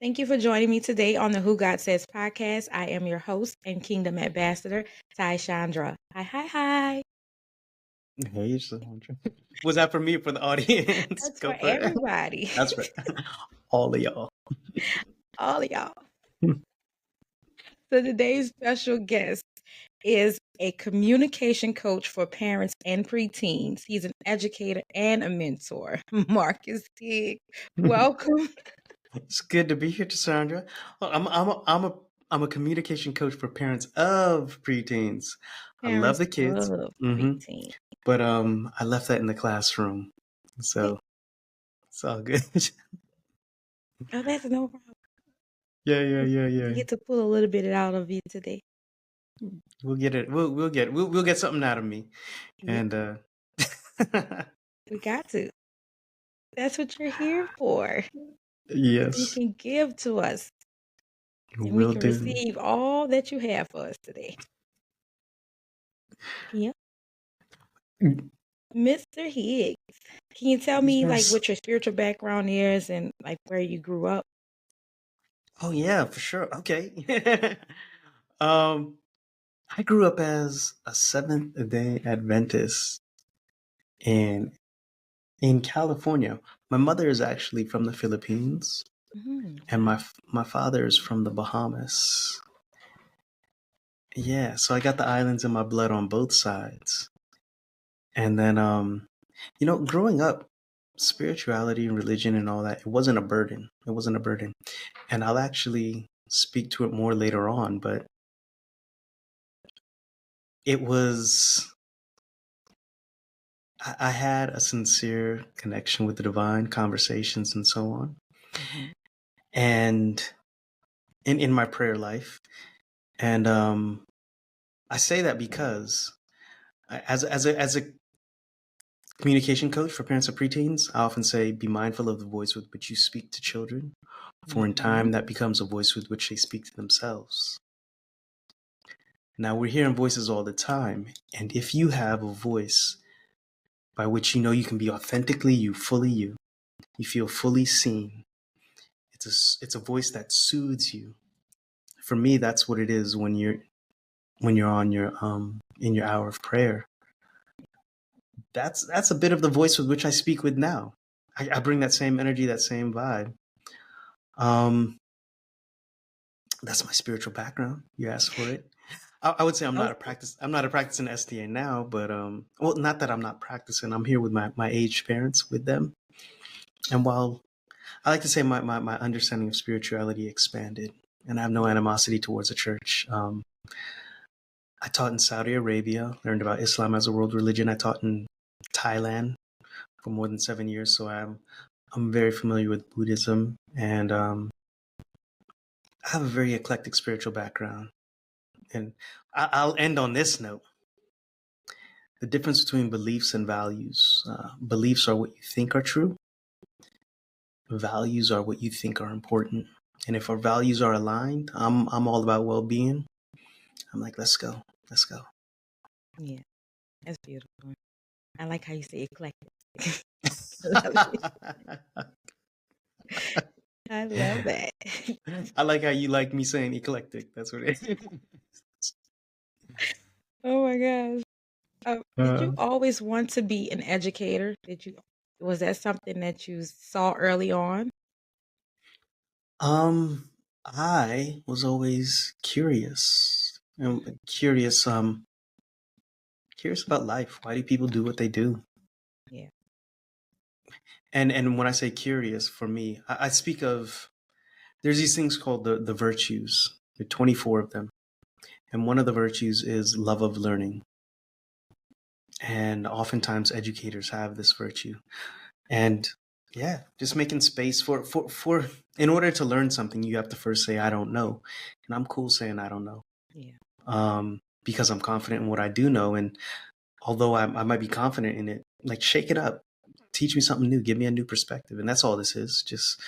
Thank you for joining me today on the Who God Says podcast. I am your host and Kingdom Ambassador, Ty-Shaun-Dra. Hi. Hey, Sandra. Was that for me or for the audience? That's Go for for it. everybody, That's right. All of y'all. all of y'all. So today's special guest is a communication coach for parents and preteens. He's an educator and a mentor, Marcus Higgs. Welcome. It's good to be here, Cassandra. Well, I'm a communication coach for parents of preteens. I love Parents the kids. of hmm preteens. But I left that in the classroom. So it's all good. Oh, that's no problem. Yeah. You get to pull a little bit out of you today. We'll get it. We'll get something out of me. Yeah, And we got to. That's what you're here for. So you yes, can give to us and we will can do. receive all that you have for us today. Yeah. Mr. Higgs, can you tell me like Yes. what your spiritual background is and like where you grew up? Oh yeah, for sure. Okay. um, I grew up as a Seventh-day Adventist in in California. My mother is actually from the Philippines, and Wow. my father is from the Bahamas. Yeah, so I got the islands in my blood on both sides. And then growing up, spirituality and religion and all that, it wasn't a burden. It wasn't a burden. And I'll actually speak to it more later on, but it was I had a sincere connection with the divine, conversations and so on. Mhm. And in my prayer life. And I say that because as a communication coach for parents of preteens, I often say be mindful of the voice with which you speak to children, for in time that becomes a voice with which they speak to themselves. Now we're hearing voices all the time, and if you have a voice by which you know you can be authentically you, fully you feel fully seen. It's a voice that soothes you. For me, that's what it is when you're on your in your hour of prayer. That's a bit of the voice with which I speak with now. I bring that same energy, that same vibe. Um, that's my spiritual background. You asked for it. I would say I'm not a practicing SDA now, but well, not that I'm not practicing. I'm here with my aged parents with them. And while I like to say my understanding of spirituality expanded, and I have no animosity towards the church. I taught in Saudi Arabia, learned about Islam as a world religion. I taught in Thailand for more than 7 years, so I'm very familiar with Buddhism, and I have a very eclectic spiritual background. And I'll end on this note: the difference between beliefs and values. Beliefs are what you think are true. Values are what you think are important. And if our values are aligned, I'm all about well-being. I'm like, let's go. Yeah, that's beautiful. I like how you say eclectic. I love that. I like how you like me saying eclectic. That's what it is. Oh my gosh. Did you always want to be an educator? Was that something that you saw early on? Um, I was always curious. Curious about life. Why do people do what they do? Yeah. And when I say curious, for me, I speak of there's these things called the virtues. There are 24 of them. And one of the virtues is love of learning. And oftentimes educators have this virtue. And yeah, just making space for in order to learn something, you have to first say, I don't know. And I'm cool saying I don't know. Yeah. Because I'm confident in what I do know. And although I might be confident in it, like shake it up, teach me something new, give me a new perspective. And that's all this is, just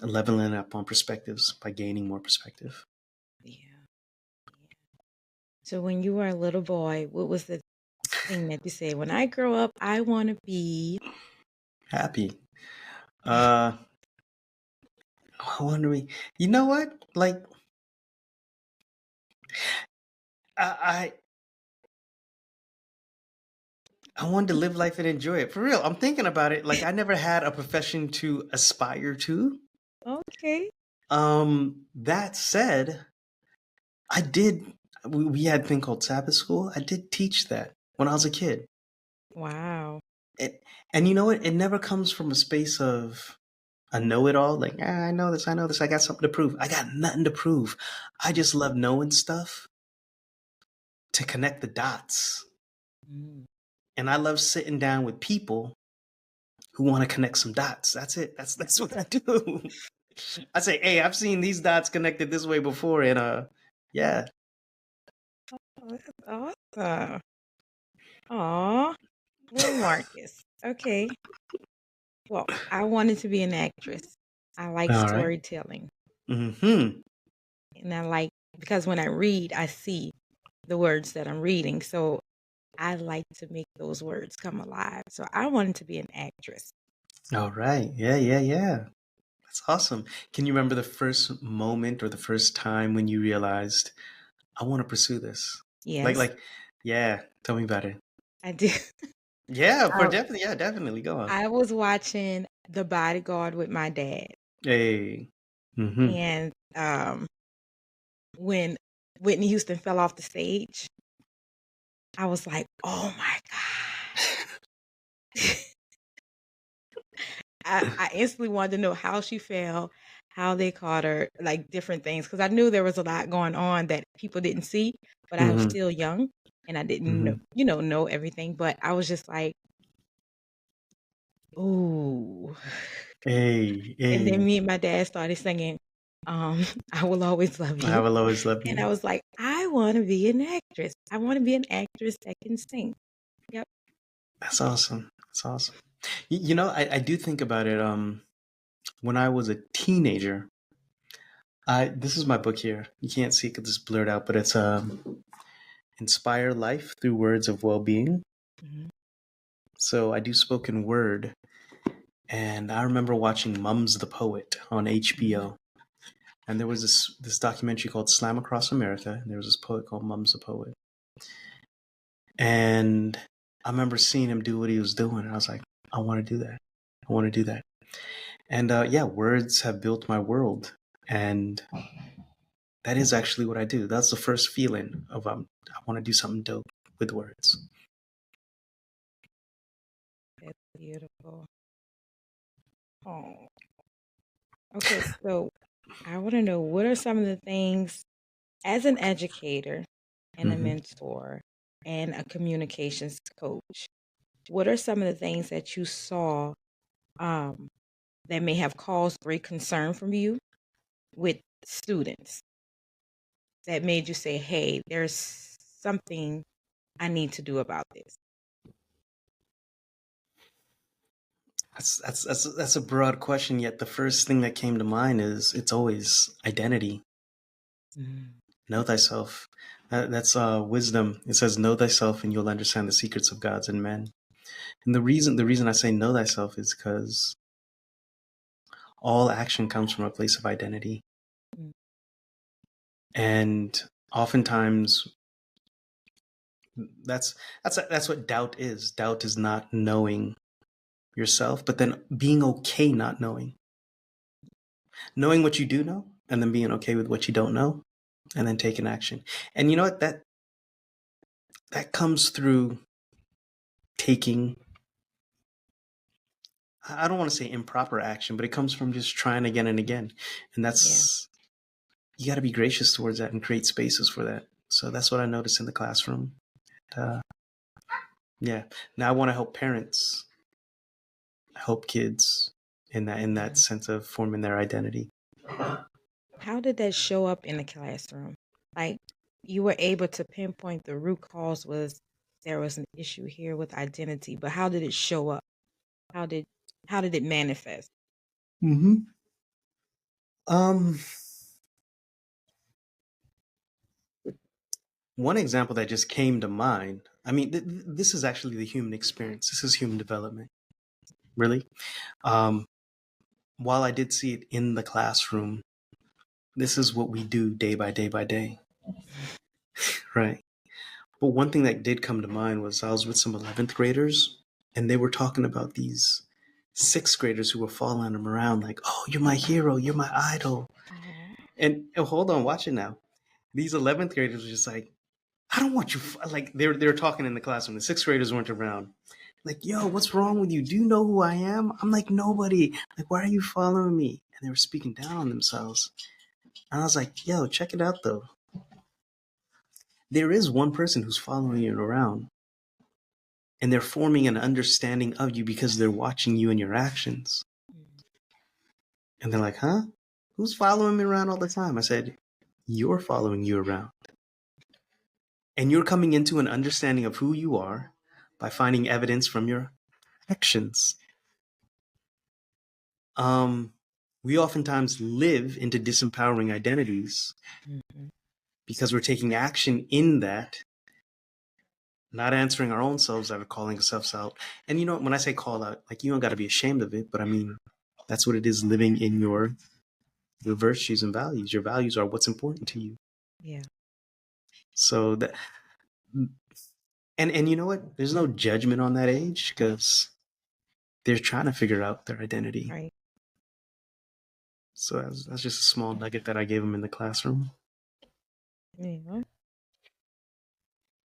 leveling up on perspectives by gaining more perspective. Yeah. So when you were a little boy, what was the thing that you said, when I grow up, I want to be Happy. Uh, I wonder, you know what? Like, I I wanted to live life and enjoy it. For real, I'm thinking about it. Like, I never had a profession to aspire to. Okay. That said, I did. We had a thing called Sabbath school. I did teach that when I was a kid. Wow. It, and you know what? It never comes from a space of a know-it-all. Like, I know this. I know this. I got something to prove. I got nothing to prove. I just love knowing stuff to connect the dots. Mm. And I love sitting down with people who want to connect some dots. That's it. That's what I do. I say, hey, I've seen these dots connected this way before, and yeah. Oh, that's awesome. Aw. Well, Marcus. Okay. Well, I wanted to be an actress. I like All right. storytelling. Mm-hmm. And I like, because when I read, I see the words that I'm reading. So I like to make those words come alive. So I wanted to be an actress. All right. Yeah, yeah, yeah. That's awesome. Can you remember the first moment or the first time when you realized I want to pursue this? Yes, Yeah. Tell me about it. I did. Yeah, for I, definitely. Yeah, definitely. Go on. I was watching The Bodyguard with my dad. Hey. Mm-hmm. And when Whitney Houston fell off the stage, I was like, oh my God. I instantly wanted to know how she fell, how they caught her, like different things. Because I knew there was a lot going on that people didn't see, but I was Mm-hmm. still young and I didn't know, Mm-hmm. know everything. But I was just like, ooh. Hey, And then hey. me and my dad started singing, I Will Always Love I You. will always love And I you. was like, I want to be an actress. I want to be an actress that can sing. Yep. That's awesome. That's awesome. You know, I do think about it. When I was a teenager, this is my book here. You can't see it because it's blurred out, but it's Inspire Life Through Words of Well-Being. Mhm. So I do spoken word, and I remember watching Mum's the Poet on HBO. And there was this documentary called Slam Across America, and there was this poet called Mum's the Poet. And I remember seeing him do what he was doing, and I was like, I want to do that. I want to do that. And yeah, words have built my world, and that is actually what I do. That's the first feeling of I want to do something dope with words. That's beautiful. Oh. Okay, so I want to know, what are some of the things, as an educator and a Mm-hmm. mentor and a communications coach, what are some of the things that you saw um, that may have caused great concern from you with students that made you say, hey, there's something I need to do about this? That's a broad question. Yet the first thing that came to mind is it's always identity. Mm. Know thyself. That's wisdom. It says, "Know thyself, and you'll understand the secrets of gods and men." And the reason I say know thyself is because all action comes from a place of identity, Mm. and oftentimes that's that's what doubt is. Doubt is not knowing yourself, but then being okay not knowing what you do know, and then being okay with what you don't know, and then taking action. And you know what, that comes through taking, I don't want to say improper action, but it comes from just trying again and again. And Yeah. you got to be gracious towards that and create spaces for that. So that's what I noticed in the classroom. Uh, yeah. Now I want to help parents, help kids in that Mhm. sense of forming their identity. How did that show up in the classroom? Like, you were able to pinpoint the root cause was there was an issue here with identity, but how did it show up? How did how did it manifest? Mm-hmm. Um, One example that just came to mind. I mean, this is actually the human experience. This is human development, really. Um, while I did see it in the classroom, this is what we do day by day by day, right? But one thing that did come to mind was I was with some 11th graders, and they were talking about these 6th graders who were following them around like, oh, you're my hero, you're my idol. Oh. And hold on, watch it now. These 11th graders were just like, I don't want you, like they were talking in the classroom. The 6th graders weren't around. Like, yo, what's wrong with you? Do you know who I am? I'm like, nobody. Like, why are you following me? And they were speaking down on themselves. And I was like, yo, check it out though. There is one person who's following you around, and they're forming an understanding of you because they're watching you and your actions. And they're like, huh? Who's following me around all the time? I said, you're following you around. And you're coming into an understanding of who you are by finding evidence from your actions. We oftentimes live into disempowering identities because we're taking action in that, not answering our own selves that are calling ourselves out. And you know, when I say call out, like, you don't got to be ashamed of it, but I mean, that's what it is, living in your virtues and values. Your values are what's important to you. Yeah. So that, and you know what? There's no judgment on that age because they're trying to figure out their identity. Right. So that's just a small nugget that I gave them in the classroom. Yeah.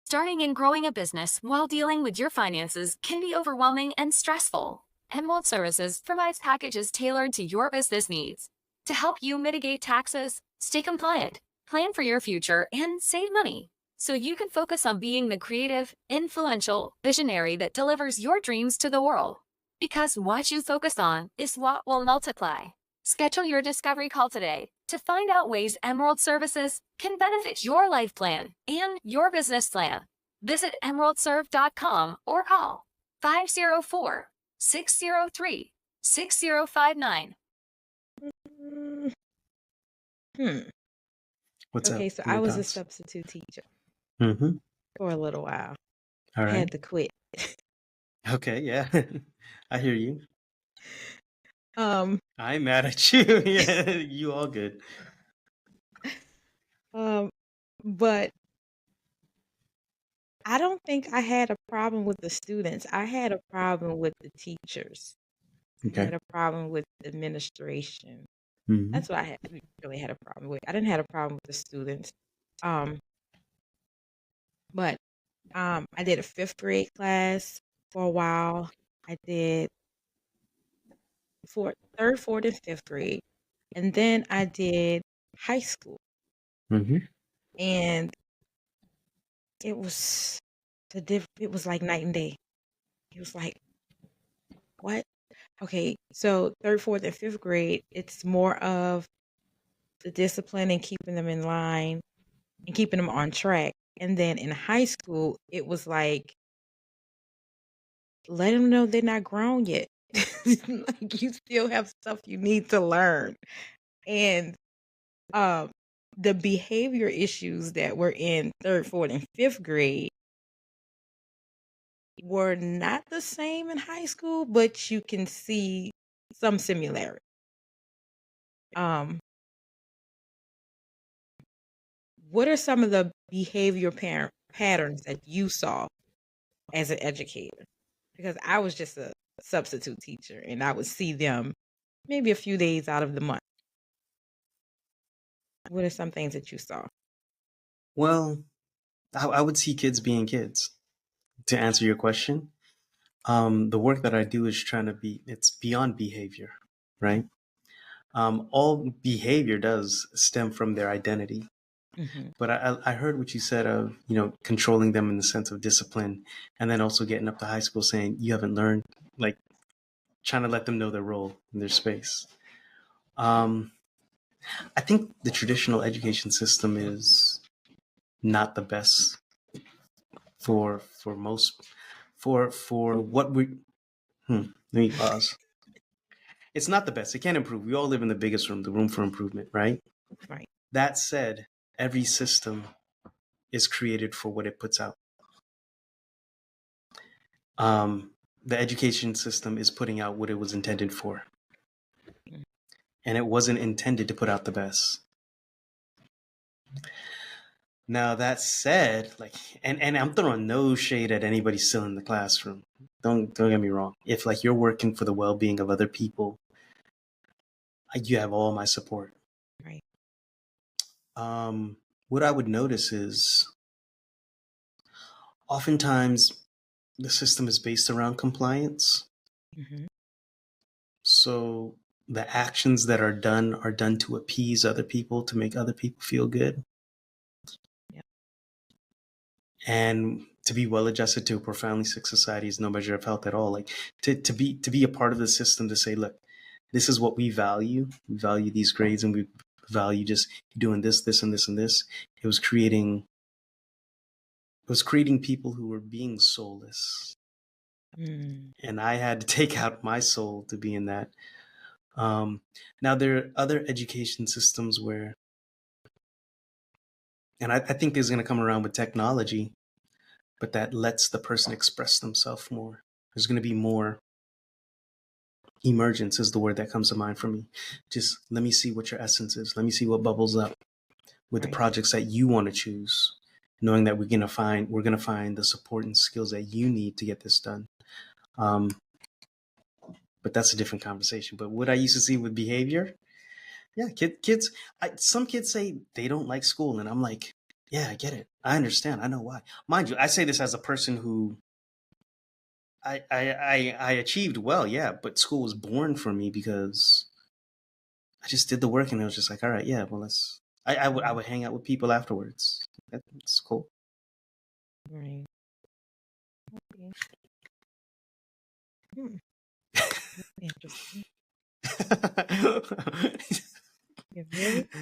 Starting and growing a business while dealing with your finances can be overwhelming and stressful. Emerald Services provides packages tailored to your business needs to help you mitigate taxes, stay compliant, plan for your future, and save money so you can focus on being the creative, influential visionary that delivers your dreams to the world. Because what you focus on is what will multiply. Schedule your discovery call today to find out ways Emerald Services can benefit your life plan and your business plan. Visit emeraldserve.com or call 504-603-6059. What's Okay, up? so Your I was a thoughts? substitute teacher Mm-hmm. for a little while. All I right. had to quit. Okay, yeah. I hear you. Um, I'm mad at you. Yeah, you all good. but I don't think I had a problem with the students. I had a problem with the teachers. I Okay. had a problem with the administration. Mm-hmm. That's what I really had a problem with. I didn't have a problem with the students. But I did a 5th grade class for a while. I did third, 4th, and 5th grade. And then I did high school. Mm-hmm. And it was it was like night and day. It was like, what? Okay, so 3rd, 4th, and 5th grade, it's more of the discipline and keeping them in line and keeping them on track. And then in high school, it was like, let them know they're not grown yet. Like, you still have stuff you need to learn. And the behavior issues that were in 3rd, 4th, and 5th grade were not the same in high school, but you can see some similarity. What are some of the behavior patterns that you saw as an educator? Because I was just a substitute teacher and I would see them maybe a few days out of the month. What are some things that you saw? Well, I would see kids being kids. To answer your question, the work that I do is trying to it's beyond behavior, right? All behavior does stem from their identity. Mm-hmm. But I heard what you said of, controlling them in the sense of discipline, and then also getting up to high school saying you haven't learned, like trying to let them know their role in their space. I think the traditional education system is not the best for most for what we. Let me pause. It's not the best. It can't improve. We all live in the biggest room, the room for improvement, right? Right. That said, every system is created for what it puts out. The education system is putting out what it was intended for. and it wasn't intended to put out the best. Now that said, like, and I'm throwing no shade at anybody still in the classroom. Don't get me wrong. If like you're working for the well-being of other people, you have all my support. Right. What I would notice is oftentimes the system is based around compliance. Mm-hmm. So the actions that are done to appease other people, to make other people feel good. Yep. And to be well adjusted to a profoundly sick society is no measure of health at all. Like to be a part of the system, to say, look, this is what we value. We value these grades, and we value just doing this, this, and this, and this. It was creating people who were being soulless. And I had to take out my soul to be in that. Now there are other education systems where, and I think this is going to come around with technology, but that lets the person express themselves more. There's going to be more emergence is the word that comes to mind for me. Just let me see what your essence is. Let me see what bubbles up with the projects that you want to choose, knowing that we're going to find the support and skills that you need to get this done. But that's a different conversation. But what I used to see with behavior, yeah, kids, some kids say they don't like school, and I'm like, yeah, I get it. I understand. I know why. Mind you, I say this as a person who I achieved well, yeah, but school was born for me because I just did the work, and it was just like, all right, yeah, well, I would hang out with people afterwards. That's cool. Right. Okay. Interesting.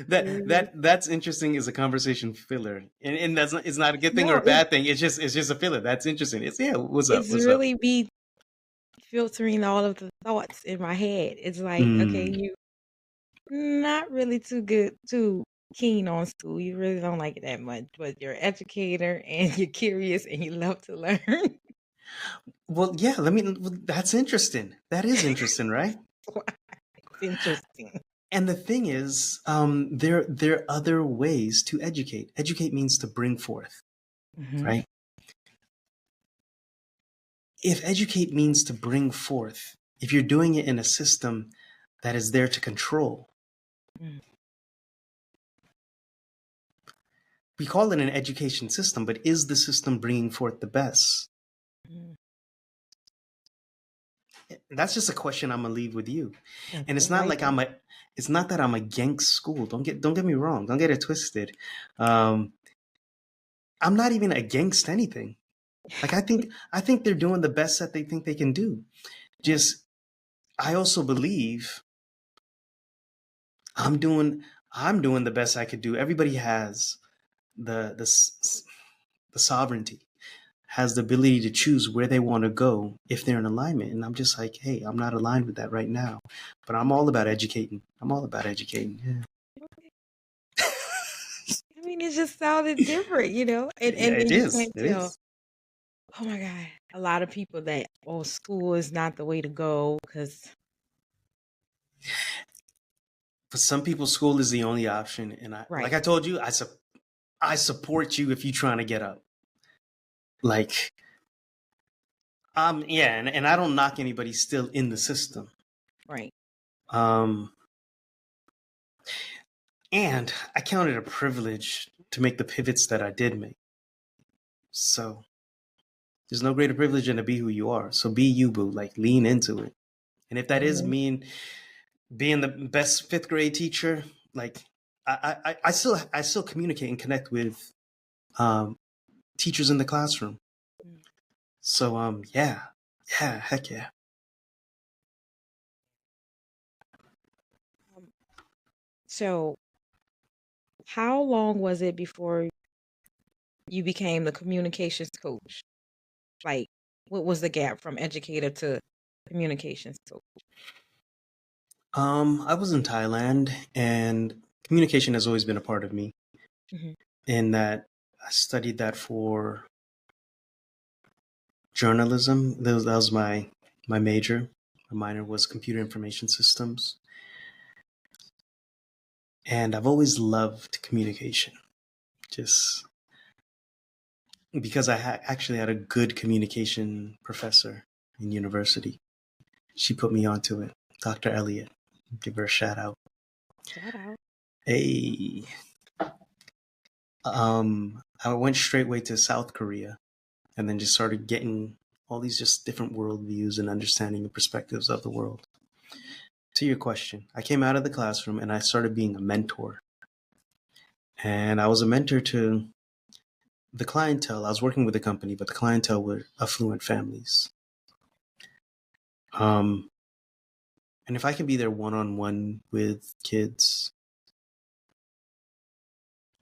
That's interesting is a conversation filler, and that's not, it's not a good thing or a bad thing. It's just a filler. That's interesting. It's what's up? It's really be filtering all of the thoughts in my head. It's like, okay, you not really too keen on school. You really don't like it that much, but you're an educator and you're curious and you love to learn. Well, yeah. That's interesting. That is interesting, right? It's interesting. And the thing is, there are other ways to educate. Educate means to bring forth, right? If educate means to bring forth, if you're doing it in a system that is there to control, we call it an education system, but is the system bringing forth the best? That's just a question I'm gonna leave with you. And it's not like it's not that I'm against school. Don't get me wrong. Don't get it twisted. I'm not even against anything. Like I think they're doing the best that they think they can do. Just I also believe I'm doing the best I could do. Everybody has the sovereignty, has the ability to choose where they want to go if they're in alignment. And I'm just like, hey, I'm not aligned with that right now, but I'm all about educating. Yeah. I mean, it just sounded different, you know? And it you is. can't It tell. is. Oh my God. A lot of people that, school is not the way to go because. For some people, school is the only option. And like I told you, I support you if you're trying to get up. Like, yeah, and I don't knock anybody still in the system. Right. And I count it a privilege to make the pivots that I did make. So there's no greater privilege than to be who you are. So be you, boo. Like lean into it. And if that is mean being the best fifth grade teacher, like I still communicate and connect with teachers in the classroom. So yeah, heck yeah. So how long was it before you became the communications coach? Like, what was the gap from educator to communications coach? I was in Thailand, and communication has always been a part of me. In that I studied that for journalism. That was my major. My minor was computer information systems. And I've always loved communication, just because I actually had a good communication professor in university. She put me onto it, Dr. Elliott. Give her a shout out. Shout out. Hey. I went straightway to South Korea and then just started getting all these just different worldviews and understanding the perspectives of the world. To your question, I came out of the classroom and I started being a mentor. And I was a mentor to the clientele. I was working with a company, but the clientele were affluent families. And if I can be there one-on-one with kids,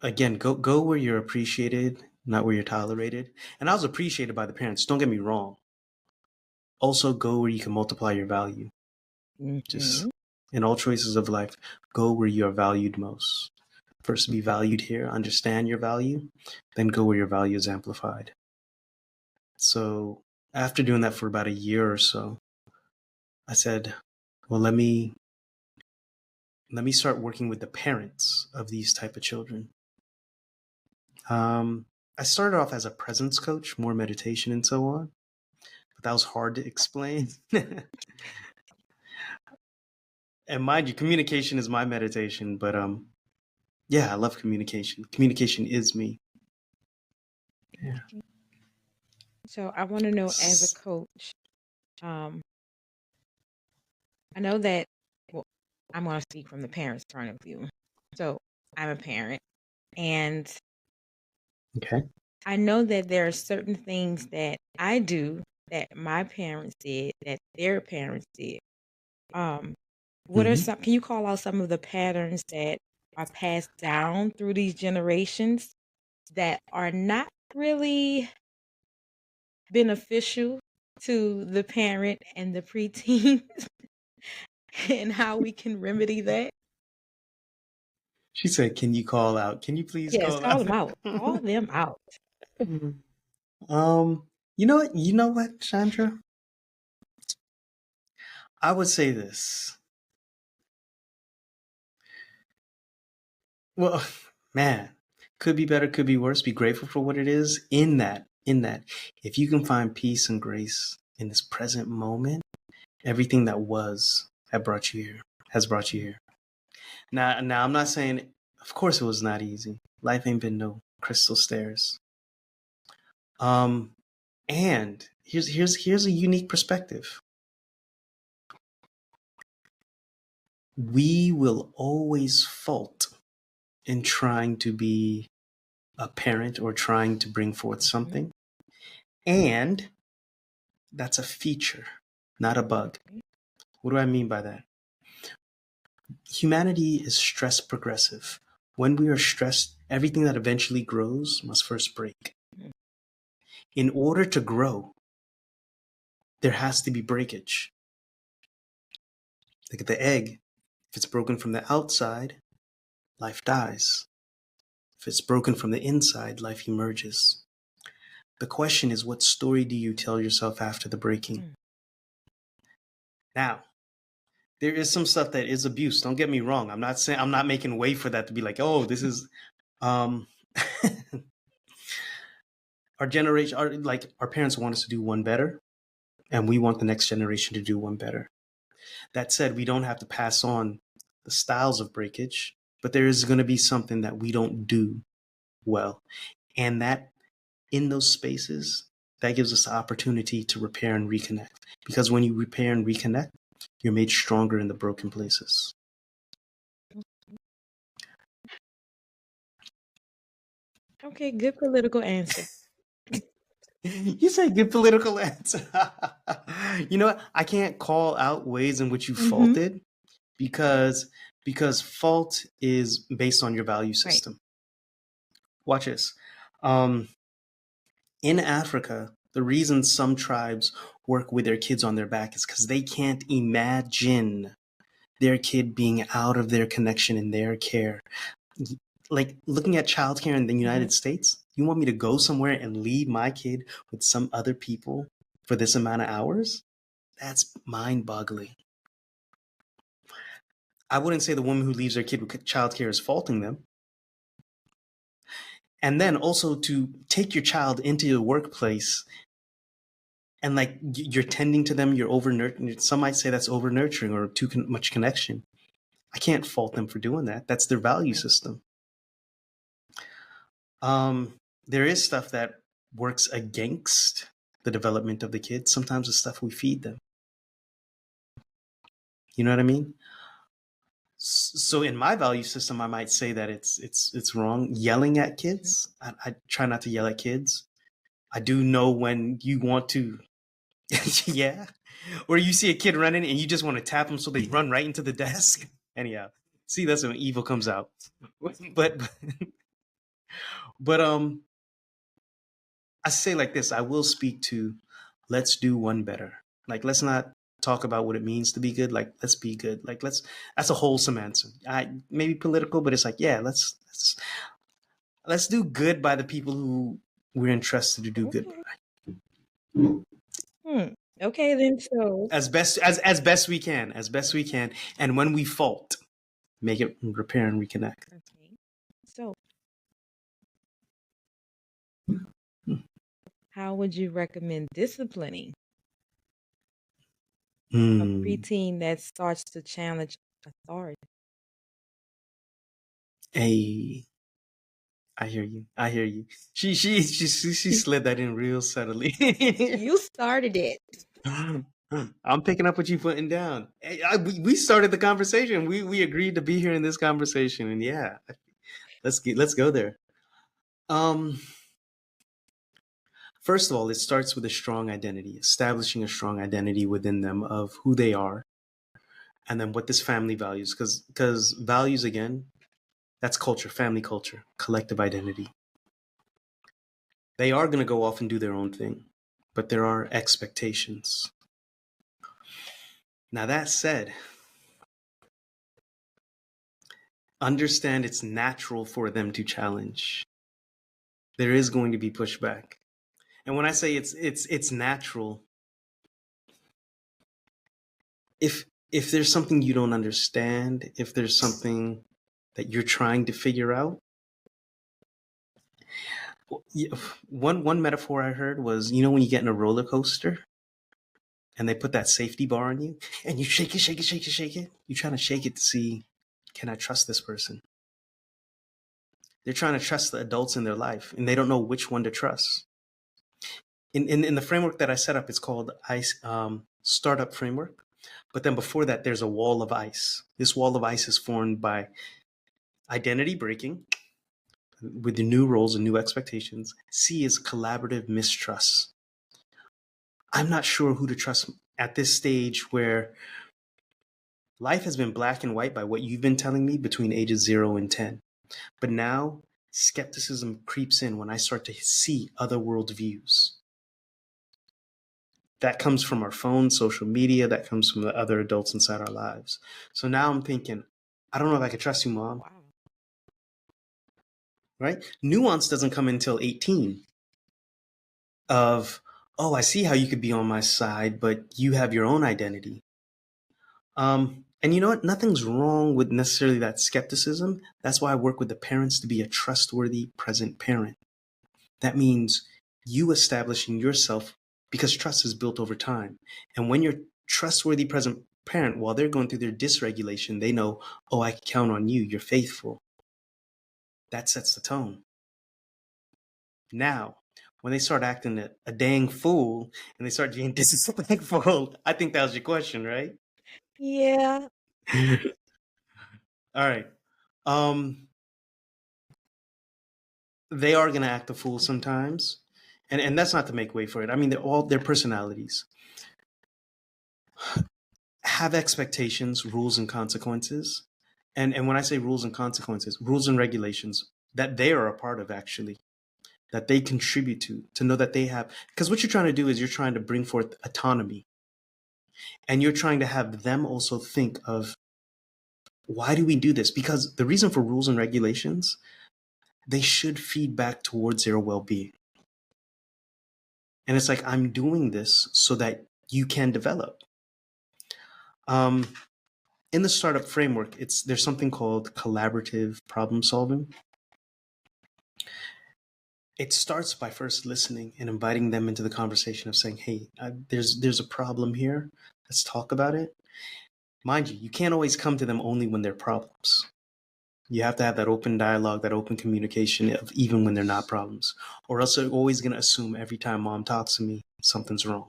again, go where you're appreciated, not where you're tolerated. And I was appreciated by the parents. Don't get me wrong. Also, go where you can multiply your value. Just in all choices of life, go where you are valued most. First, be valued here, understand your value, then go where your value is amplified. So after doing that for about a year or so, I said, well, let me start working with the parents of these type of children. I started off as a presence coach, more meditation and so on, but that was hard to explain. And mind you, communication is my meditation, but yeah, I love communication. Communication is me. Yeah. So I want to know, as a coach, I know that, well, I'm going to speak from the parent's point of view. So I'm a parent, and Okay. I know that there are certain things that I do that my parents did, that their parents did. What are some, can you call out some of the patterns that are passed down through these generations that are not really beneficial to the parent and the preteen, and how we can remedy that? She said, can you call out? Can you please Yes, call call out? them out. Call them out. You know what, Chandra? I would say this. Well, man, could be better, could be worse. Be grateful for what it is. In that, if you can find peace and grace in this present moment, everything that was has brought you here. Now, I'm not saying, of course, it was not easy. Life ain't been no crystal stairs. And here's a unique perspective. We will always fault in trying to be a parent or trying to bring forth something. And that's a feature, not a bug. What do I mean by that? Humanity is stress progressive. When we are stressed, everything that eventually grows must first break. In order to grow, there has to be breakage. Look at the egg. If it's broken from the outside, life dies. If it's broken from the inside, life emerges. The question is, what story do you tell yourself after the breaking? Now, there is some stuff that is abuse. Don't get me wrong. I'm not making way for that to be like, oh, this is our generation, our parents want us to do one better, and we want the next generation to do one better. That said, we don't have to pass on the styles of breakage, but there is going to be something that we don't do well. And that in those spaces, that gives us the opportunity to repair and reconnect. Because when you repair and reconnect, you're made stronger in the broken places. Okay, good political answer. You say good political answer. You know what? I can't call out ways in which you faulted because fault is based on your value system. Watch this. In Africa, the reason some tribes work with their kids on their back is because they can't imagine their kid being out of their connection and their care. Like looking at childcare in the United States, you want me to go somewhere and leave my kid with some other people for this amount of hours? That's mind-boggling. I wouldn't say the woman who leaves their kid with childcare is faulting them. And then also to take your child into your workplace and like you're tending to them, you're over nurturing. Some might say that's over nurturing or too much connection. I can't fault them for doing that. That's their value system. There is stuff that works against the development of the kids. Sometimes the stuff we feed them. You know what I mean? So in my value system, I might say that it's wrong. Yelling at kids, I try not to yell at kids. I do know when you want to, yeah, or you see a kid running and you just want to tap them so they run right into the desk. Anyhow, see, that's when evil comes out. But I say like this, I will speak to, let's do one better. Like, let's not talk about what it means to be good. Like, let's be good. Like, that's a wholesome answer. Maybe political, but it's like, yeah, let's do good by the people who we're entrusted to do good by. Okay, then. So as best we can, and when we fault, make it repair and reconnect. Okay. So how would you recommend disciplining a preteen that starts to challenge authority? Hey, I hear you. She slid that in real subtly. You started it. I'm picking up what you're putting down. We started the conversation. We agreed to be here in this conversation, and yeah, let's go there. First of all, it starts with a strong identity, establishing a strong identity within them of who they are, and then what this family values. Because values, again, that's culture, family culture, collective identity. They are going to go off and do their own thing, but there are expectations. Now, that said, understand it's natural for them to challenge. There is going to be pushback. And when I say it's natural, if there's something you don't understand, if there's something that you're trying to figure out, one metaphor I heard was, when you get in a roller coaster and they put that safety bar on you and you shake it, you're trying to shake it to see, can I trust this person? They're trying to trust the adults in their life and they don't know which one to trust. In the framework that I set up, it's called Startup Framework. But then before that, there's a wall of ice. This wall of ice is formed by identity breaking with the new roles and new expectations. C is collaborative mistrust. I'm not sure who to trust at this stage where life has been black and white by what you've been telling me between ages 0 and 10. But now skepticism creeps in when I start to see other worldviews. That comes from our phones, social media, that comes from the other adults inside our lives. So now I'm thinking, I don't know if I can trust you, Mom. Wow. Right? Nuance doesn't come until 18 of, oh, I see how you could be on my side, but you have your own identity. And you know what? Nothing's wrong with necessarily that skepticism. That's why I work with the parents to be a trustworthy present parent. That means you establishing yourself, because trust is built over time. And when you're trustworthy present parent, while they're going through their dysregulation, they know, oh, I can count on you. You're faithful. That sets the tone. Now, when they start acting a dang fool and they start being disrespectful, I think that was your question, right? Yeah. All right. They are going to act a fool sometimes. And that's not to make way for it. I mean, they're all their personalities. Have expectations, rules, and consequences. And when I say rules and consequences, rules and regulations that they are a part of, actually, that they contribute to know that they have, because what you're trying to do is you're trying to bring forth autonomy. And you're trying to have them also think of, why do we do this? Because the reason for rules and regulations, they should feed back towards their well-being. And it's like, I'm doing this so that you can develop. in the startup framework, there's something called collaborative problem solving. It starts by first listening and inviting them into the conversation of saying, hey, there's a problem here. Let's talk about it. Mind you can't always come to them only when they're problems. You have to have that open dialogue, that open communication, of even when they're not problems, or else they're always going to assume every time mom talks to me, something's wrong.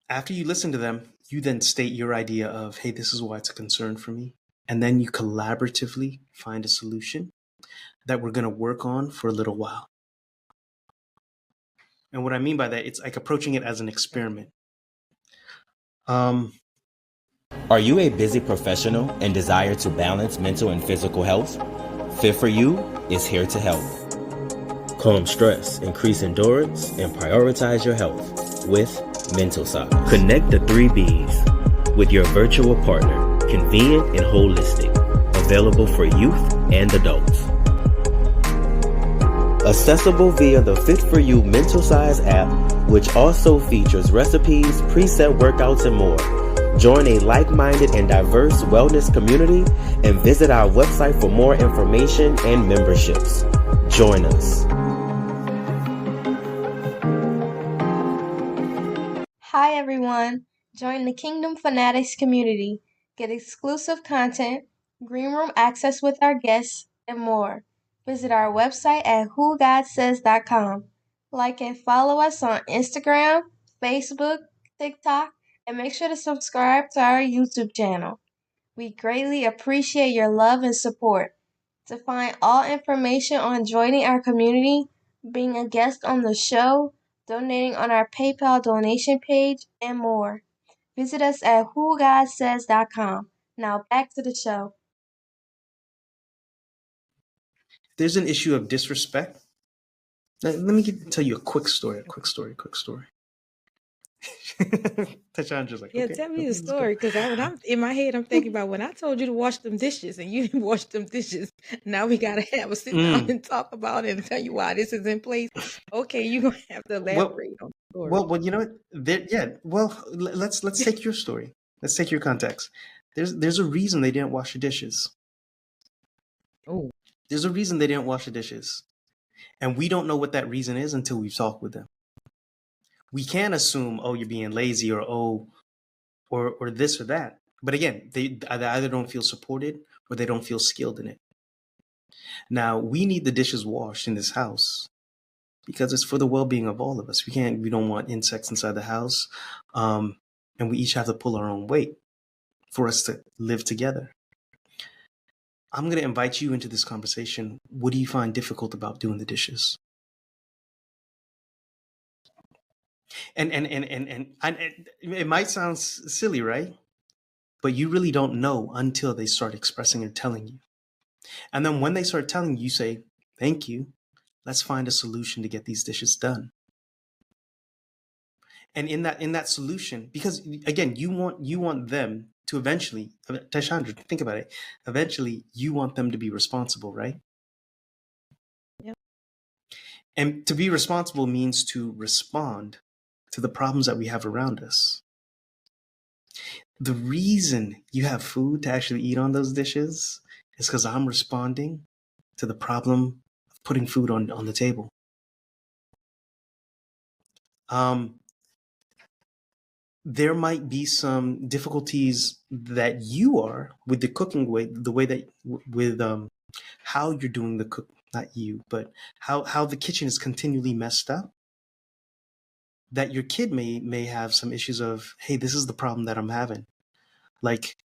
After you listen to them, you then state your idea of, hey, this is why it's a concern for me. And then you collaboratively find a solution that we're going to work on for a little while. And what I mean by that, it's like approaching it as an experiment. Are you a busy professional and desire to balance mental and physical health? Fit for You is here to help. Calm stress, increase endurance, and prioritize your health with Mental Soccer. Connect the 3 Bs with your virtual partner, convenient and holistic, available for youth and adults. Accessible via the Fit for You Mental Size app, which also features recipes, preset workouts, and more. Join a like-minded and diverse wellness community and visit our website for more information and memberships. Join us. Hi everyone, join the Kingdom Fanatics community, get exclusive content, green room access with our guests, and more. Visit our website at whogodsays.com. Like and follow us on Instagram, Facebook, TikTok, and make sure to subscribe to our YouTube channel. We greatly appreciate your love and support. To find all information on joining our community, being a guest on the show, donating on our PayPal donation page, and more, visit us at whogodsays.com. Now back to the show. There's an issue of disrespect. Let me tell you a quick story. Ty-Shaun-Dra's like, Yeah, okay, tell me the let's go. story, because I'm in my head, I'm thinking about when I told you to wash them dishes and you didn't wash them dishes. Now we gotta have a sit down and talk about it and tell you why this is in place. Okay, you're gonna have to elaborate on the story. Well, you know what? Let's take your story. Let's take your context. There's a reason they didn't wash the dishes. Oh, There's a reason they didn't wash the dishes. And we don't know what that reason is until we've talked with them. We can't assume, oh, you're being lazy, or or this or that. But again, they either don't feel supported or they don't feel skilled in it. Now, we need the dishes washed in this house because it's for the well-being of all of us. We don't want insects inside the house. And we each have to pull our own weight for us to live together. I'm going to invite you into this conversation. What do you find difficult about doing the dishes? And it might sound silly, right? But you really don't know until they start expressing and telling you. And then when they start telling you, you say, thank you. Let's find a solution to get these dishes done. And in that solution, because again, you want them to eventually, Ty-Shaun-Dra, think about it. Eventually, you want them to be responsible, right? Yep. And to be responsible means to respond to the problems that we have around us. The reason you have food to actually eat on those dishes is because I'm responding to the problem of putting food on the table. There might be some difficulties that you are with the cooking way, the way that with how you're doing the cook, not you, but how the kitchen is continually messed up. That your kid may have some issues of, hey, this is the problem that I'm having. Like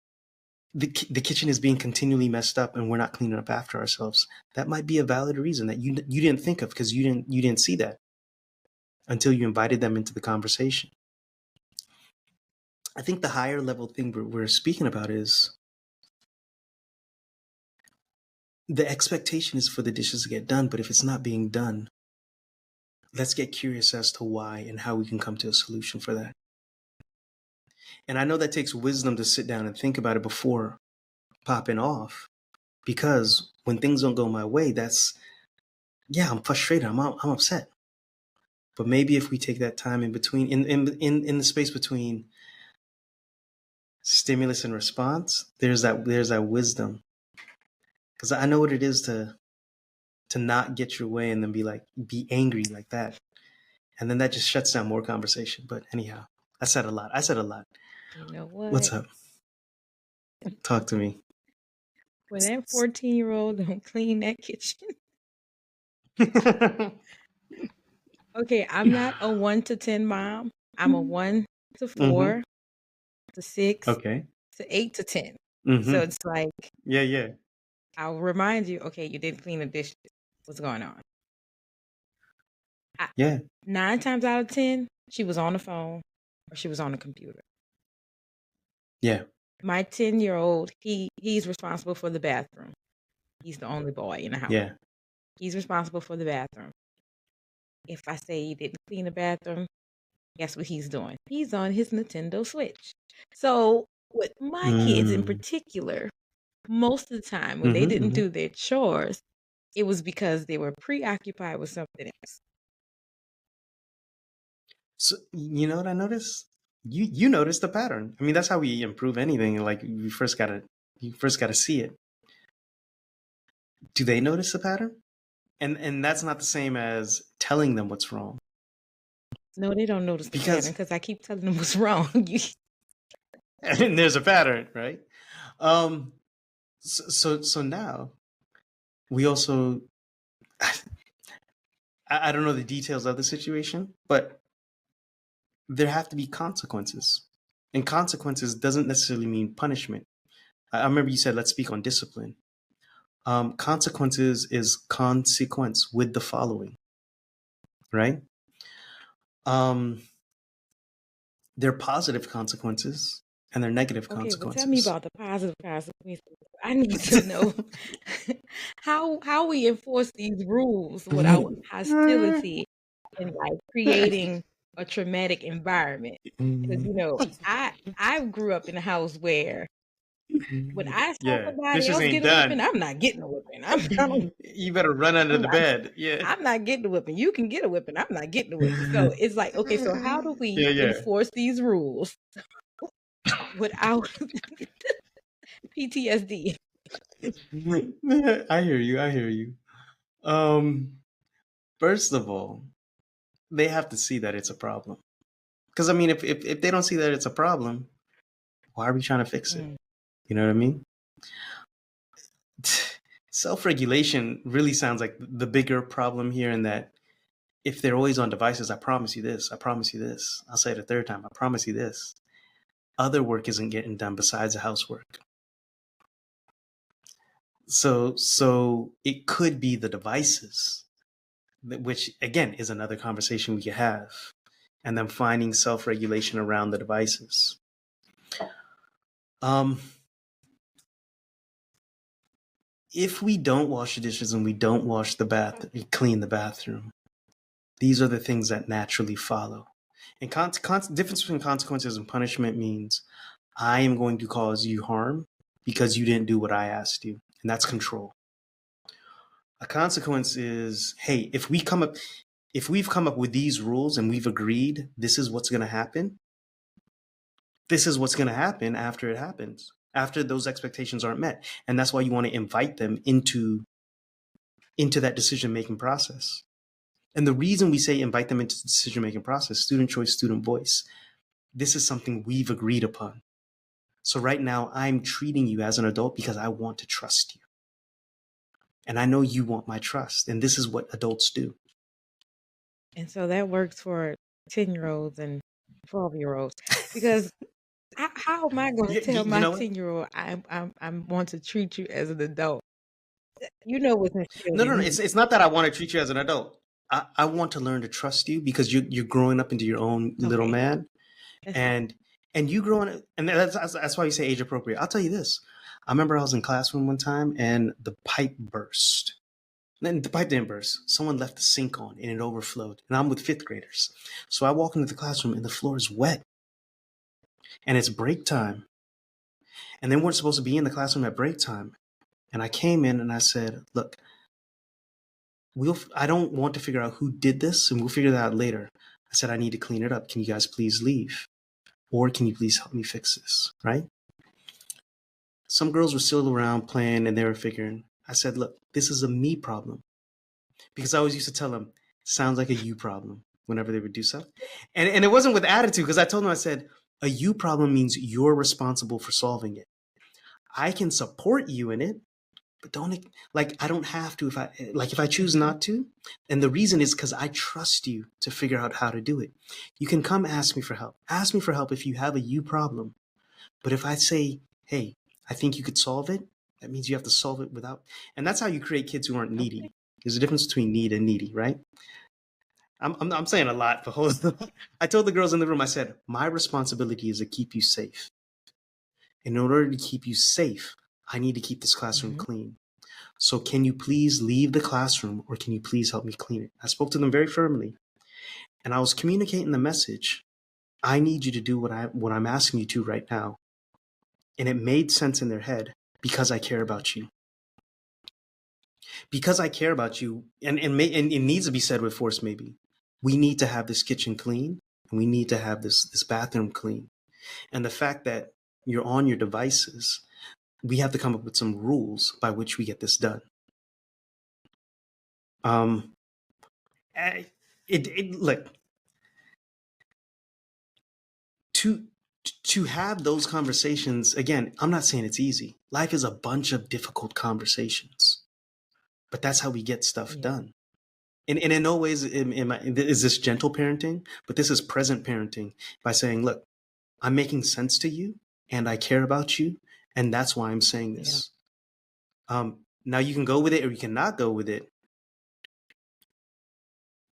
the kitchen is being continually messed up and we're not cleaning up after ourselves. That might be a valid reason that you didn't think of because you didn't see that until you invited them into the conversation. I think the higher level thing we're speaking about is the expectation is for the dishes to get done, but if it's not being done, let's get curious as to why and how we can come to a solution for that. And I know that takes wisdom to sit down and think about it before popping off, because when things don't go my way, I'm frustrated, I'm upset. But maybe if we take that time in between, in the space between stimulus and response, there's that wisdom. Because I know what it is to not get your way and then be angry like that. And then that just shuts down more conversation. But anyhow, I said a lot. You know what? What's up? Talk to me. When that 14-year-old don't clean that kitchen. Okay, I'm not a 1 to 10 mom. I'm a 1 to 4 to 6 Okay. to 8 to 10. Mm-hmm. So it's like, Yeah. I'll remind you, okay, you didn't clean the dishes. What's going on? Yeah. 9 times out of 10, she was on the phone or she was on the computer. Yeah. My 10-year-old, he's responsible for the bathroom. He's the only boy in the house. Yeah. He's responsible for the bathroom. If I say he didn't clean the bathroom, guess what he's doing? He's on his Nintendo Switch. So with my kids in particular, most of the time when they didn't do their chores, it was because they were preoccupied with something else. So you know what I noticed? You noticed the pattern. I mean, that's how we improve anything. Like you first gotta see it. Do they notice the pattern? And that's not the same as telling them what's wrong. No, they don't notice the pattern because I keep telling them what's wrong. And there's a pattern, right? So now we also, I don't know the details of the situation, but there have to be consequences, and consequences doesn't necessarily mean punishment. I remember you said, let's speak on discipline. Consequences is consequence with the following, right? They're positive consequences and they're negative consequences. Well, tell me about the positive consequences. I need to know how we enforce these rules without hostility and like creating a traumatic environment. Because I grew up in a house where when I saw somebody else get a whipping, I'm not getting a whipping. You better run under the bed. Yeah, I'm not getting a whipping. You can get a whipping. I'm not getting a whipping. So it's like, okay, so how do we enforce these rules without PTSD? I hear you. First of all, they have to see that it's a problem. Because I mean, if they don't see that it's a problem, why are we trying to fix it? You know what I mean? Self-regulation really sounds like the bigger problem here, in that if they're always on devices, I promise you this, I promise you this, I'll say it a third time, I promise you this, other work isn't getting done besides the housework. So it could be the devices, which again is another conversation we could have, and then finding self-regulation around the devices. If we don't wash the dishes and we don't wash clean the bathroom, these are the things that naturally follow. And difference between consequences and punishment means I am going to cause you harm because you didn't do what I asked you, and that's control. A consequence is, hey, if we've come up with these rules and we've agreed this is what's going to happen, this is what's going to happen after it happens, after those expectations aren't met. And that's why you want to invite them into that decision-making process. And the reason we say invite them into the decision-making process, student choice, student voice, this is something we've agreed upon. So right now I'm treating you as an adult because I want to trust you. And I know you want my trust. And this is what adults do. And so that works for 10-year-olds and 12-year-olds. Because how am I going to tell my 10-year-old I want to treat you as an adult? You know what's No. It's not that I want to treat you as an adult. I want to learn to trust you because you're growing up into your own little man. And you growing up, and that's why you say age appropriate. I'll tell you this. I remember I was in classroom one time and the pipe burst. And the pipe didn't burst. Someone left the sink on and it overflowed. And I'm with 5th graders. So I walk into the classroom and the floor is wet. And it's break time. And they weren't supposed to be in the classroom at break time. And I came in and I said, look, I don't want to figure out who did this, and we'll figure that out later. I said, I need to clean it up. Can you guys please leave? Or can you please help me fix this, right? Some girls were still around playing and they were figuring. I said, look, this is a me problem. Because I always used to tell them, sounds like a you problem whenever they would do stuff. And it wasn't with attitude, because I told them, I said, a you problem means you're responsible for solving it. I can support you in it, but I don't have to if I choose not to. And the reason is because I trust you to figure out how to do it. You can come ask me for help. Ask me for help if you have a you problem. But if I say, hey, I think you could solve it, that means you have to solve it without. And that's how you create kids who aren't needy. Okay. There's a difference between need and needy, right? I'm saying a lot, but I told the girls in the room, I said, my responsibility is to keep you safe. In order to keep you safe, I need to keep this classroom clean. So can you please leave the classroom, or can you please help me clean it? I spoke to them very firmly, and I was communicating the message. I need you to do what I'm asking you to right now. And it made sense in their head, because I care about you. Because I care about you, and it needs to be said with force, maybe. We need to have this kitchen clean, and we need to have this bathroom clean. And the fact that you're on your devices, we have to come up with some rules by which we get this done. Look, to have those conversations, again, I'm not saying it's easy. Life is a bunch of difficult conversations, but that's how we get stuff done. And in no ways is this gentle parenting, but this is present parenting by saying, look, I'm making sense to you and I care about you. And that's why I'm saying this. Now you can go with it or you cannot go with it.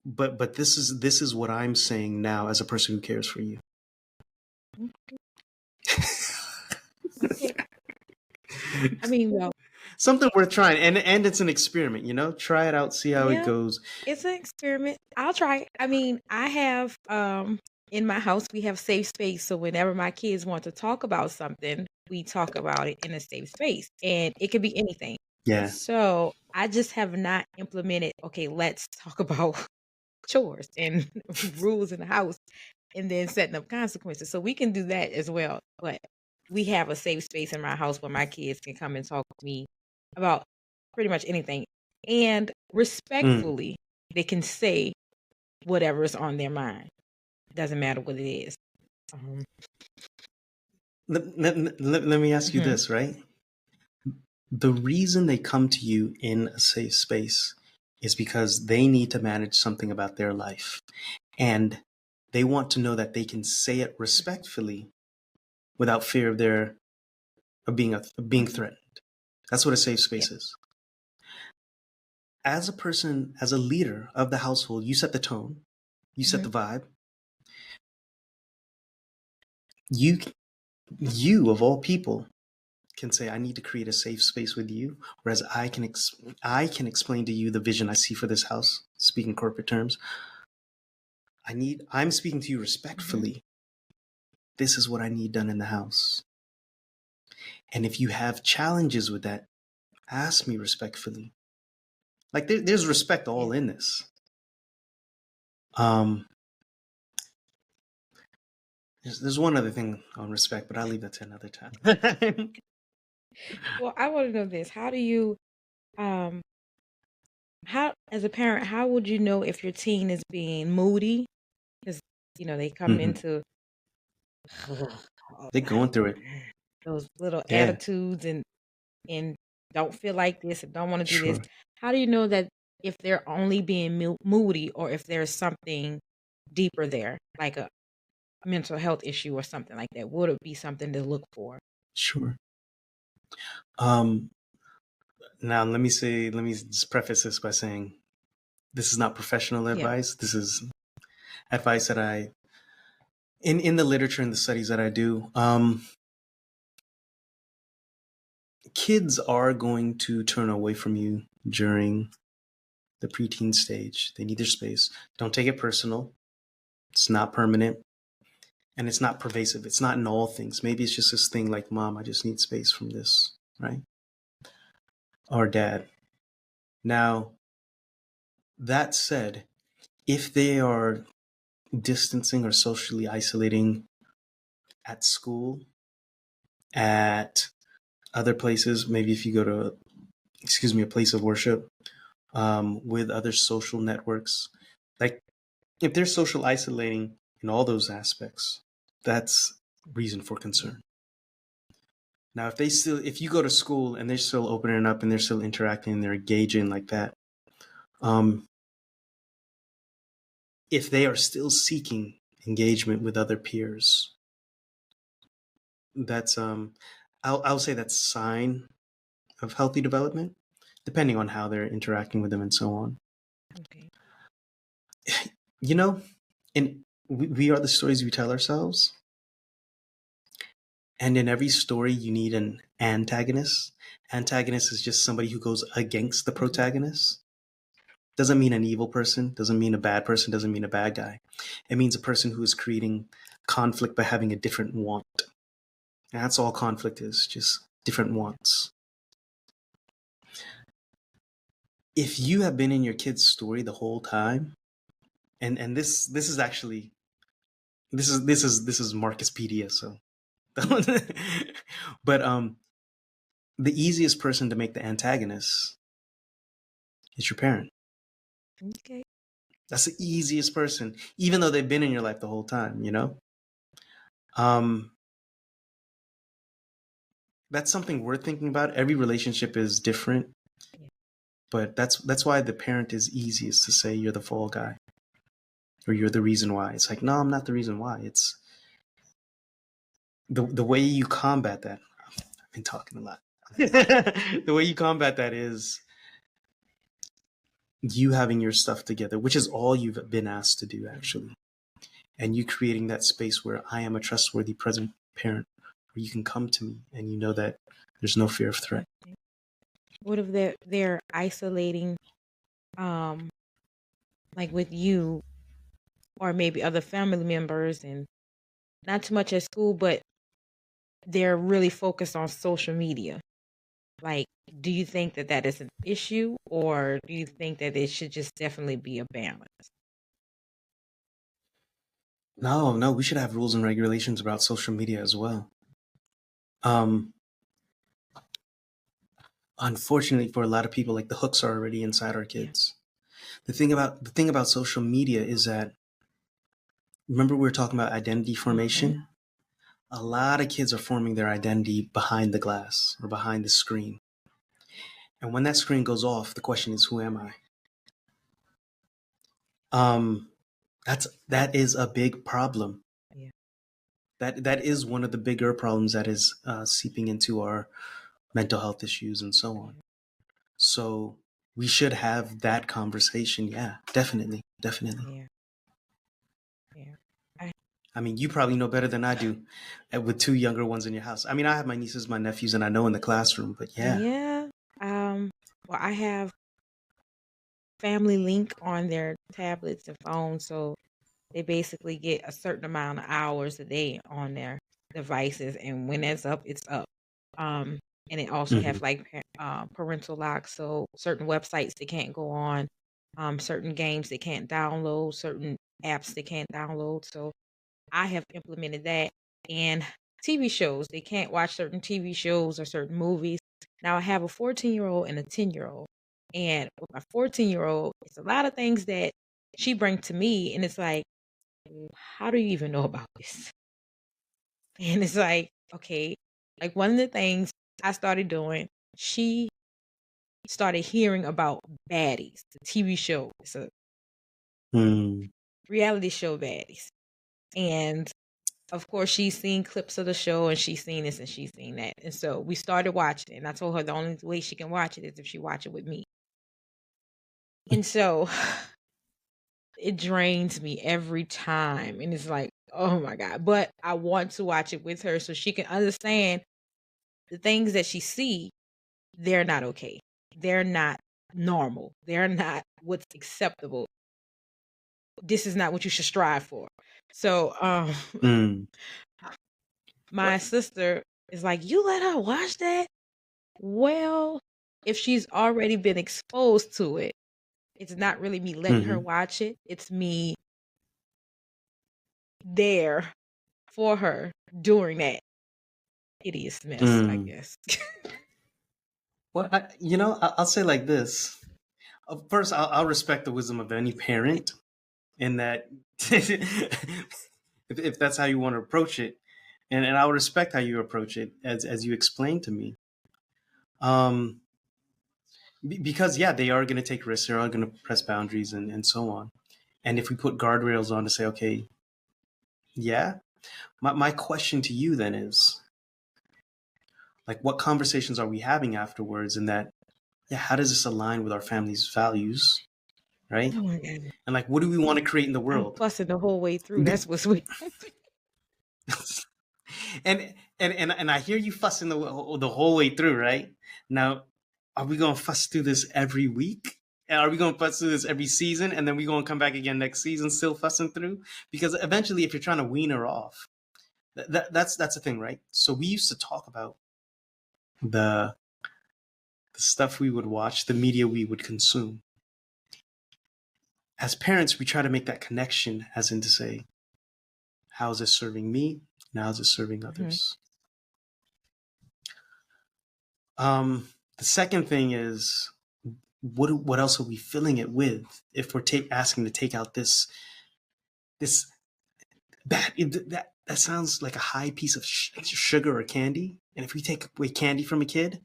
But this is what I'm saying now as a person who cares for you. Okay. I mean, well, something worth trying, and it's an experiment, try it out, see how it goes. It's an experiment. I'll try it. I mean, I have in my house we have safe space, so whenever my kids want to talk about something, we talk about it in a safe space, and it could be anything. Yeah. So I just have not implemented, okay, let's talk about chores and rules in the house, and then setting up consequences. So we can do that as well. But we have a safe space in my house where my kids can come and talk to me about pretty much anything. And respectfully, they can say whatever is on their mind. It doesn't matter what it is. Let me ask you this, right? The reason they come to you in a safe space is because they need to manage something about their life. And they want to know that they can say it respectfully without fear of being threatened. That's what a safe space is. As a person, as a leader of the household, you set the tone, you set the vibe. You of all people can say, I need to create a safe space with you, whereas I can explain to you the vision I see for this house, speaking corporate terms. I'm speaking to you respectfully. This is what I need done in the house. And if you have challenges with that, ask me respectfully. Like there's respect all in this. There's one other thing on respect, but I'll leave that to another time. Well, I want to know this. How do you, as a parent, how would you know if your teen is being moody? Because, they come into they're going through it. Those little attitudes and don't feel like this and don't want to do this. How do you know that if they're only being moody or if there's something deeper there, like a mental health issue or something like that? Would it be something to look for? Sure. Now let me just preface this by saying this is not professional advice. This is advice that in the literature and the studies that I do, kids are going to turn away from you during the preteen stage. They need their space. Don't take it personal. It's not permanent. And it's not pervasive. It's not in all things. Maybe it's just this thing like, Mom, I just need space from this, right? Or Dad. Now, that said, if they are distancing or socially isolating at school, at Other places, maybe if you go to, a place of worship, with other social networks, like if they're social isolating in all those aspects, that's reason for concern. Now, if you go to school and they're still opening up and they're still interacting and they're engaging like that, if they are still seeking engagement with other peers, that's I'll say that's a sign of healthy development, depending on how they're interacting with them and so on. Okay. You know, and we are the stories we tell ourselves. And in every story, you need an antagonist. Antagonist is just somebody who goes against the protagonist. Doesn't mean an evil person, doesn't mean a bad person, doesn't mean a bad guy. It means a person who is creating conflict by having a different want. And that's all conflict is, just different wants. If you have been in your kid's story the whole time, and this is actually this is Marcuspedia, so but the easiest person to make the antagonist is your parent. Okay. That's the easiest person, even though they've been in your life the whole time, you know? That's something worth thinking about. Every relationship is different, but that's why the parent is easiest to say you're the fall guy or you're the reason why. It's like, no, I'm not the reason why. It's the way you combat that. I've been talking a lot. The way you combat that is you having your stuff together, which is all you've been asked to do, actually. And you creating that space where I am a trustworthy present parent, where you can come to me and you know that there's no fear of threat. What if they're isolating, like with you or maybe other family members, and not too much at school, but they're really focused on social media? Like, do you think that is an issue, or do you think that it should just definitely be a balance? No, we should have rules and regulations about social media as well. Unfortunately, for a lot of people, like the hooks are already inside our kids. The thing about social media is that, remember we were talking about identity formation? A lot of kids are forming their identity behind the glass or behind the screen. And when that screen goes off, the question is, who am I? That is a big problem. Yeah. That is one of the bigger problems that is seeping into our mental health issues and so on. So we should have that conversation. Yeah, definitely. Yeah. I mean, you probably know better than I do with two younger ones in your house. I mean, I have my nieces, my nephews, and I know in the classroom, but yeah. Yeah. Well, I have Family Link on their tablets and phones, so they basically get a certain amount of hours a day on their devices, and when that's up, it's up. And it also have like parental lock, so certain websites they can't go on, certain games they can't download, certain apps they can't download. So I have implemented that. And TV shows, they can't watch certain TV shows or certain movies. Now I have a 14-year-old and a 10-year-old. And with my 14-year-old, it's a lot of things that she brings to me, and it's like, how do you even know about this? And it's like, okay, like one of the things I started doing, she started hearing about Baddies, the TV show. It's a reality show, Baddies. And of course, she's seen clips of the show, and she's seen this and she's seen that. And so we started watching it. And I told her the only way she can watch it is if she watch it with me. And so it drains me every time. And it's like, oh my God. But I want to watch it with her so she can understand the things that she see, they're not okay. They're not normal. They're not what's acceptable. This is not what you should strive for. So my sister is like, you let her watch that? Well, if she's already been exposed to it, it's not really me letting her watch it. It's me there for her during that. hideous mess, I guess. Well, I'll say like this. First, I'll respect the wisdom of any parent in that if that's how you want to approach it, and I'll respect how you approach it as you explained to me. Because they are going to take risks, they are going to press boundaries and so on. And if we put guardrails on to say, okay, my question to you then is, like, what conversations are we having afterwards? And that, how does this align with our family's values, right? Oh my God. And like, what do we want to create in the I'm world? fussing the whole way through. That's what's weird. and I hear you fussing the whole way through, right? Now, are we going to fuss through this every week? And are we going to fuss through this every season? And then we're going to come back again next season still fussing through? Because eventually, if you're trying to wean her off, that's the thing, right? So we used to talk about the stuff we would watch, the media we would consume. As parents, we try to make that connection, as in to say, how is this serving me? And how is it serving others? The second thing is, what else are we filling it with? If we're asking to take out this that sounds like a high piece of sugar or candy. And if we take away candy from a kid,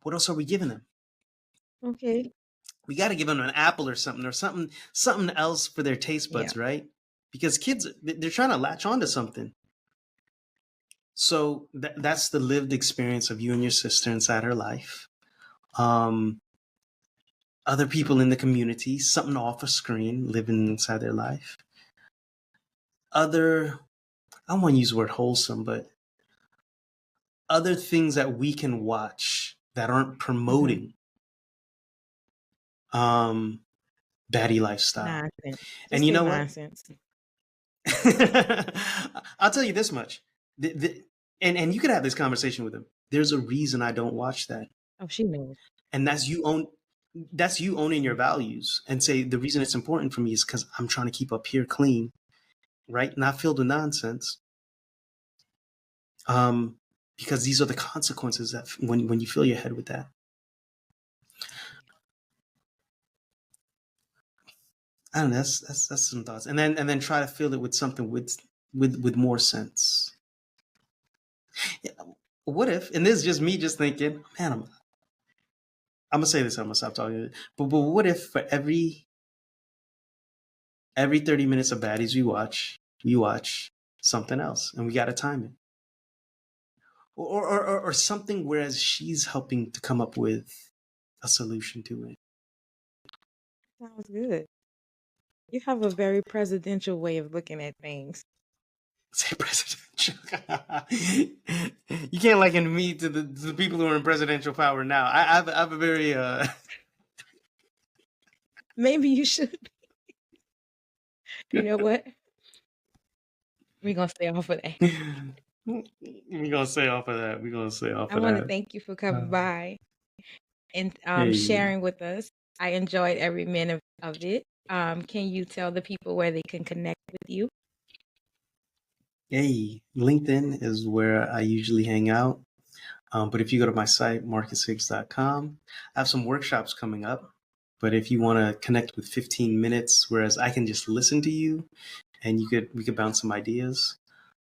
what else are we giving them? Okay. We got to give them an apple or something else for their taste buds, right? Because kids, they're trying to latch onto something. So that's the lived experience of you and your sister inside her life. Other people in the community, something off a screen, living inside their life. I don't want to use the word wholesome, but other things that we can watch that aren't promoting baddie lifestyle. Nonsense. And you know what? Nonsense. I'll tell you this much. And you could have this conversation with them. There's a reason I don't watch that. Oh, she knows. And that's you owning your values and say, the reason it's important for me is because I'm trying to keep up here clean, right? Not filled with nonsense. Because these are the consequences that when you fill your head with that. I don't know. That's some thoughts, and then try to fill it with something with more sense. Yeah, what if? And this is just me just thinking, man, I'm gonna say this. I'm gonna stop talking. But what if for every 30 minutes of baddies we watch something else, and we got to time it, or something. Whereas she's helping to come up with a solution to it. Sounds good. You have a very presidential way of looking at things. Say presidential. You can't liken me to the people who are in presidential power now. I have a very Maybe you should. You know what? We're gonna stay off of that. We're gonna stay off of that. I want to thank you for coming by and sharing with us. I enjoyed every minute of it. Can you tell the people where they can connect with you? Hey, LinkedIn is where I usually hang out. But if you go to my site, marcushiggs.com, I have some workshops coming up. But if you want to connect with 15 minutes, whereas I can just listen to you and we could bounce some ideas.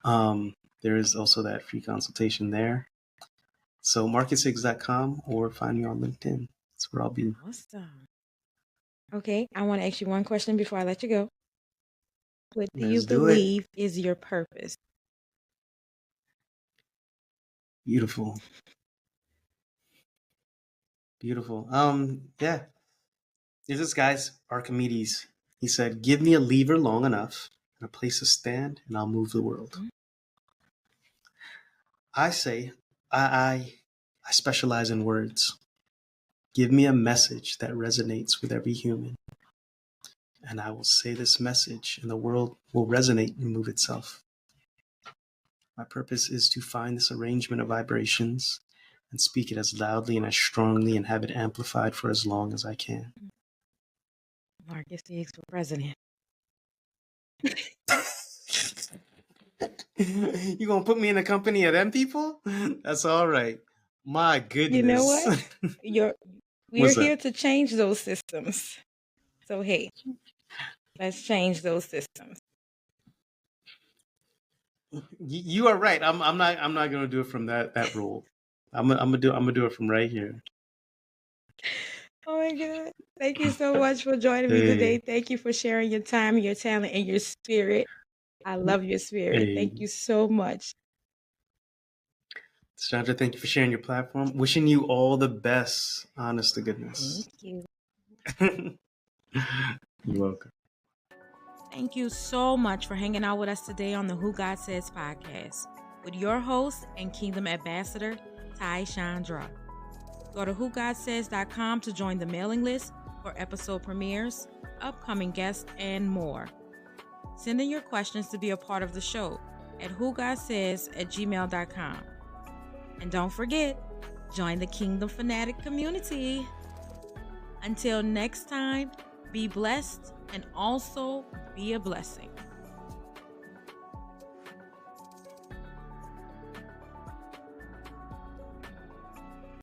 There is also that free consultation there. So marcushiggs.com or find me on LinkedIn. That's where I'll be. Awesome. Okay, I want to ask you one question before I let you go. What do you believe is your purpose? Beautiful. Beautiful. Yeah. There's this guy's Archimedes. He said, give me a lever long enough and a place to stand, and I'll move the world. Mm-hmm. I say, I specialize in words. Give me a message that resonates with every human. And I will say this message, and the world will resonate and move itself. My purpose is to find this arrangement of vibrations and speak it as loudly and as strongly and have it amplified for as long as I can. Marcus Higgs for president. You gonna put me in the company of them people? That's all right. My goodness. You know what? We're What's here that? to change those systems. So hey, let's change those systems. You are right. I'm not gonna do it from that role. I'm gonna do it from right here. Oh my God. Thank you so much for joining me today. Thank you for sharing your time, your talent, and your spirit. I love your spirit. Thank you so much. Chandra, thank you for sharing your platform. Wishing you all the best, honest to goodness. Thank you. You're welcome. Thank you so much for hanging out with us today on the Who God Says podcast with your host and Kingdom Ambassador, Ty-Shaun-Dra. Go to whogodsays.com to join the mailing list for episode premieres, upcoming guests, and more. Send in your questions to be a part of the show at whogodsays@gmail.com. And don't forget, join the Kingdom Fanatic community. Until next time, be blessed and also be a blessing.